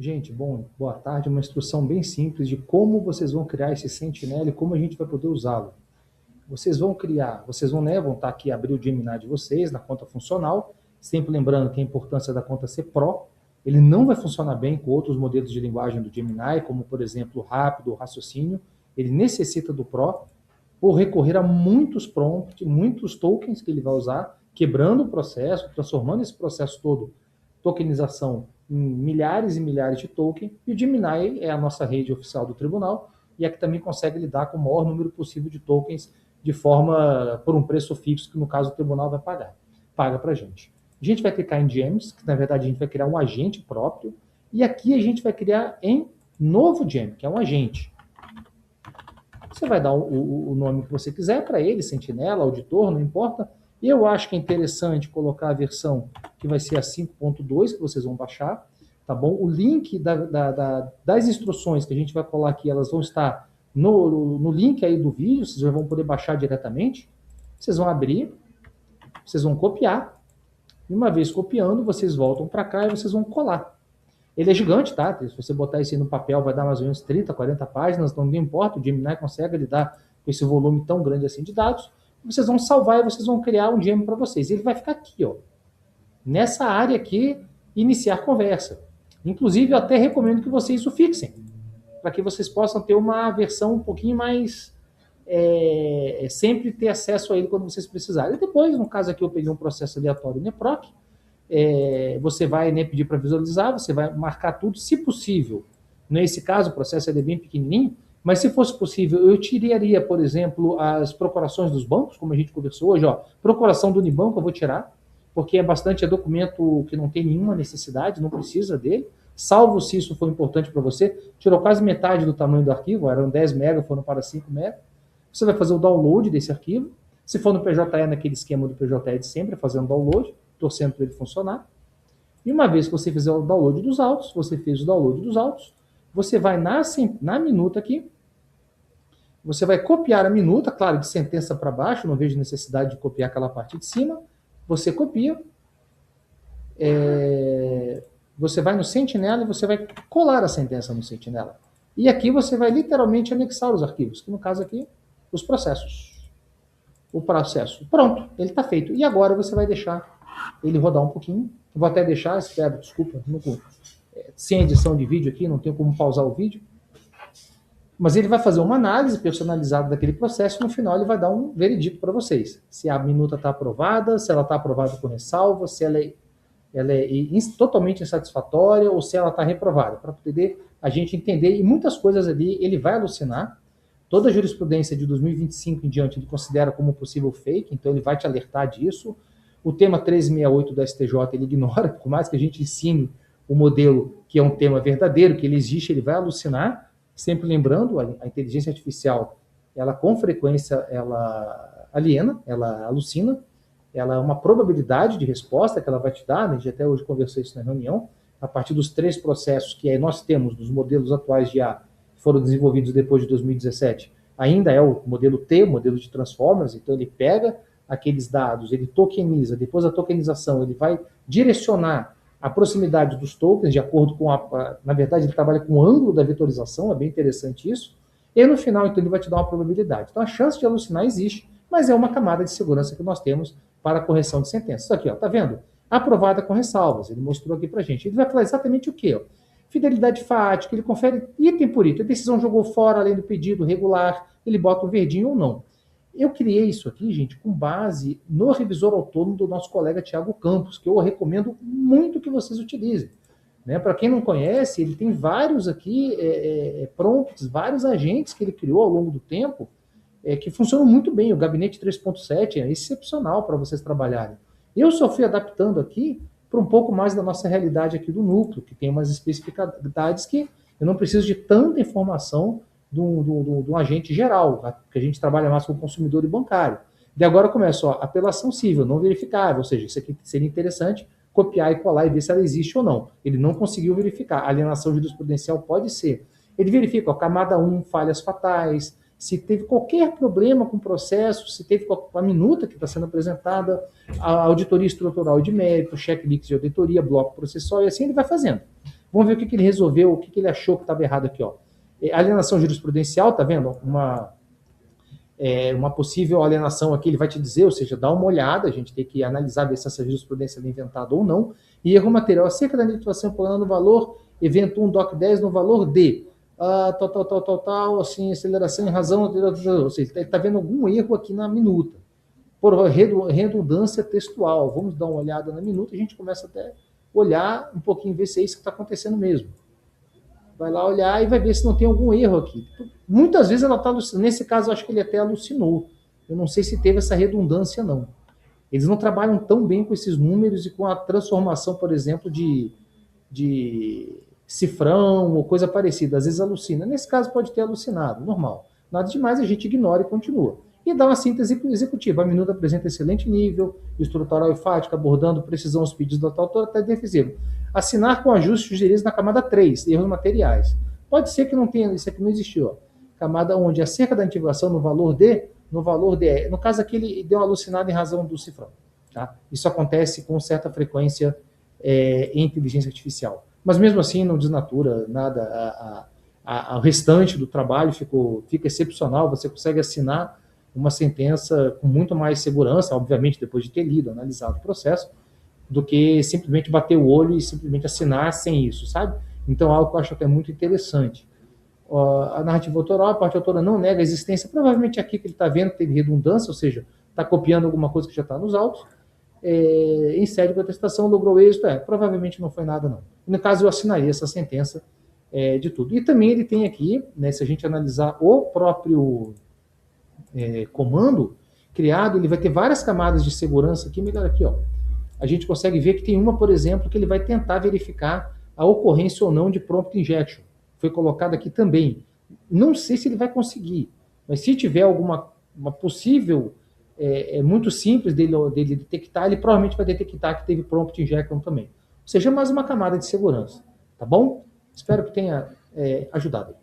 Gente, bom, boa tarde. Uma instrução bem simples de como vocês vão criar esse Sentinela e como a gente vai poder usá-lo. Vocês vão criar, vocês vão, né, vão estar aqui, abrir o Gemini de vocês na conta funcional, sempre lembrando que a importância da conta ser Pro. Ele não vai funcionar bem com outros modelos de linguagem do Gemini, como, por exemplo, o Rápido, o Raciocínio. Ele necessita do Pro por recorrer a muitos prompts, muitos tokens que ele vai usar, quebrando o processo, transformando esse processo todo, tokenização, em milhares e milhares de tokens. E o Gemini é a nossa rede oficial do tribunal e é que também consegue lidar com o maior número possível de tokens de forma, por um preço fixo, que no caso o tribunal vai pagar. Paga para a gente. A gente vai clicar em Gems, que na verdade a gente vai criar um agente próprio, e aqui a gente vai criar em novo Gem, que é um agente. Você vai dar o nome que você quiser para ele, Sentinela, Auditor, não importa. Eu acho que é interessante colocar a versão que vai ser a 5.2, que vocês vão baixar, tá bom? O link das instruções que a gente vai colar aqui, elas vão estar no link aí do vídeo, vocês já vão poder baixar diretamente. Vocês vão abrir, vocês vão copiar, e uma vez copiando, vocês voltam para cá e vocês vão colar. Ele é gigante, tá? Se você botar isso aí no papel, vai dar mais ou menos 30, 40 páginas, não importa, o Gemini consegue lidar com esse volume tão grande assim de dados. Vocês vão salvar e vocês vão criar um Gem para vocês. Ele vai ficar aqui, ó, nessa área aqui, iniciar conversa. Inclusive, eu até recomendo que vocês o fixem, para que vocês possam ter uma versão um pouquinho mais... sempre ter acesso a ele quando vocês precisarem. E depois, no caso aqui, eu peguei um processo aleatório NEPROC, você vai, né, pedir para visualizar, você vai marcar tudo, se possível. Nesse caso, o processo é bem pequenininho, mas se fosse possível, eu tiraria, por exemplo, as procurações dos bancos, como a gente conversou hoje, ó, procuração do Unibanco eu vou tirar, porque é documento que não tem nenhuma necessidade, não precisa dele, salvo se isso for importante para você. Tirou quase metade do tamanho do arquivo, eram 10 MB, foram para 5 MB. Você vai fazer o download desse arquivo. Se for no PJE, naquele esquema do PJE de sempre, fazendo download, torcendo para ele funcionar. E uma vez que você fizer o download dos autos, você fez o download dos autos, você vai na minuta aqui, você vai copiar a minuta, claro, de sentença para baixo, não vejo necessidade de copiar aquela parte de cima. Você copia, você vai no Sentinela e você vai colar a sentença no Sentinela. E aqui você vai literalmente anexar os arquivos, que no caso aqui, os processos. O processo. Pronto, ele está feito. E agora você vai deixar ele rodar um pouquinho. Vou até deixar, espero, desculpa, sem edição de vídeo aqui, não tenho como pausar o vídeo. Mas ele vai fazer uma análise personalizada daquele processo e no final ele vai dar um veredito para vocês. Se a minuta está aprovada, se ela está aprovada com ressalva, se ela é totalmente insatisfatória ou se ela está reprovada, para poder a gente entender. E muitas coisas ali ele vai alucinar. Toda a jurisprudência de 2025 em diante ele considera como possível fake, então ele vai te alertar disso. O tema 368 da STJ ele ignora, por mais que a gente ensine o modelo que é um tema verdadeiro, que ele existe, ele vai alucinar. Sempre lembrando, a inteligência artificial, ela com frequência, ela aliena, ela alucina, ela é uma probabilidade de resposta que ela vai te dar, né? A gente até hoje conversou isso na reunião, a partir dos 3 processos que nós temos dos modelos atuais de IA, foram desenvolvidos depois de 2017, ainda é o modelo T, o modelo de Transformers, então ele pega aqueles dados, ele tokeniza, depois da tokenização ele vai direcionar a proximidade dos tokens de acordo com na verdade ele trabalha com o ângulo da vetorização, é bem interessante isso, e no final então ele vai te dar uma probabilidade. Então a chance de alucinar existe, mas é uma camada de segurança que nós temos para a correção de sentenças. Isso aqui, ó, tá vendo? Aprovada com ressalvas, ele mostrou aqui pra gente. Ele vai falar exatamente o quê? Ó? Fidelidade fática, ele confere item por item. A decisão jogou fora, além do pedido regular, ele bota o verdinho ou não. Eu criei isso aqui, gente, com base no revisor autônomo do nosso colega Thiago Campos, que eu recomendo muito que vocês utilizem. Né? Para quem não conhece, ele tem vários aqui prompts, vários agentes que ele criou ao longo do tempo, que funcionam muito bem. O Gabinete 3.7 é excepcional para vocês trabalharem. Eu só fui adaptando aqui para um pouco mais da nossa realidade aqui do núcleo, que tem umas especificidades que eu não preciso de tanta informação de um agente geral, que a gente trabalha mais com o consumidor e bancário. De agora começa, ó, apelação civil, não verificável, ou seja, isso aqui seria interessante copiar e colar e ver se ela existe ou não. Ele não conseguiu verificar. A alienação jurisprudencial pode ser. Ele verifica, ó, camada 1, falhas fatais, se teve qualquer problema com o processo, se teve a minuta que está sendo apresentada, a auditoria estrutural de mérito, checklist de auditoria, bloco processual, e assim ele vai fazendo. Vamos ver o que ele resolveu, o que ele achou que estava errado aqui. Ó. Alienação jurisprudencial, tá vendo? Uma possível alienação aqui, ele vai te dizer, ou seja, dá uma olhada, a gente tem que analisar, ver se essa jurisprudência é inventada ou não. E erro material acerca da negativação no valor, evento 1, DOC 10, no valor D. Assim, aceleração em razão, ou seja, ele está vendo algum erro aqui na minuta. Por redundância textual. Vamos dar uma olhada na minuta, a gente começa até olhar um pouquinho, ver se é isso que está acontecendo mesmo. Vai lá olhar e vai ver se não tem algum erro aqui. Muitas vezes ela está alucinando. Nesse caso, eu acho que ele até alucinou. Eu não sei se teve essa redundância, não. Eles não trabalham tão bem com esses números e com a transformação, por exemplo, de cifrão ou coisa parecida. Às vezes alucina. Nesse caso, pode ter alucinado, normal. Nada demais, a gente ignora e continua. E dá uma síntese executiva. A minuta apresenta excelente nível estrutural e fática, abordando precisão os pedidos da autora até defensivo. Assinar com ajustes sugeridos na camada 3, erros materiais. Pode ser que não tenha, isso aqui não existiu. Ó. Camada onde acerca da ativação no valor D, no caso aqui ele deu uma alucinada em razão do cifrão. Tá? Isso acontece com certa frequência em inteligência artificial. Mas mesmo assim não desnatura nada. O restante do trabalho fica excepcional, você consegue assinar uma sentença com muito mais segurança, obviamente depois de ter lido, analisado o processo, do que simplesmente bater o olho e simplesmente assinar sem isso, sabe? Então, algo que eu acho até muito interessante. A narrativa autoral, a parte autora não nega a existência, provavelmente aqui que ele está vendo teve redundância, ou seja, está copiando alguma coisa que já está nos autos, em sede de atestação, logrou êxito, provavelmente não foi nada não. No caso, eu assinaria essa sentença de tudo. E também ele tem aqui, né, se a gente analisar o próprio comando criado, ele vai ter várias camadas de segurança aqui, melhor aqui, ó. A gente consegue ver que tem uma, por exemplo, que ele vai tentar verificar a ocorrência ou não de prompt injection. Foi colocado aqui também. Não sei se ele vai conseguir, mas se tiver alguma uma possível, muito simples dele detectar, ele provavelmente vai detectar que teve prompt injection também. Ou seja, mais uma camada de segurança. Tá bom? Espero que tenha ajudado.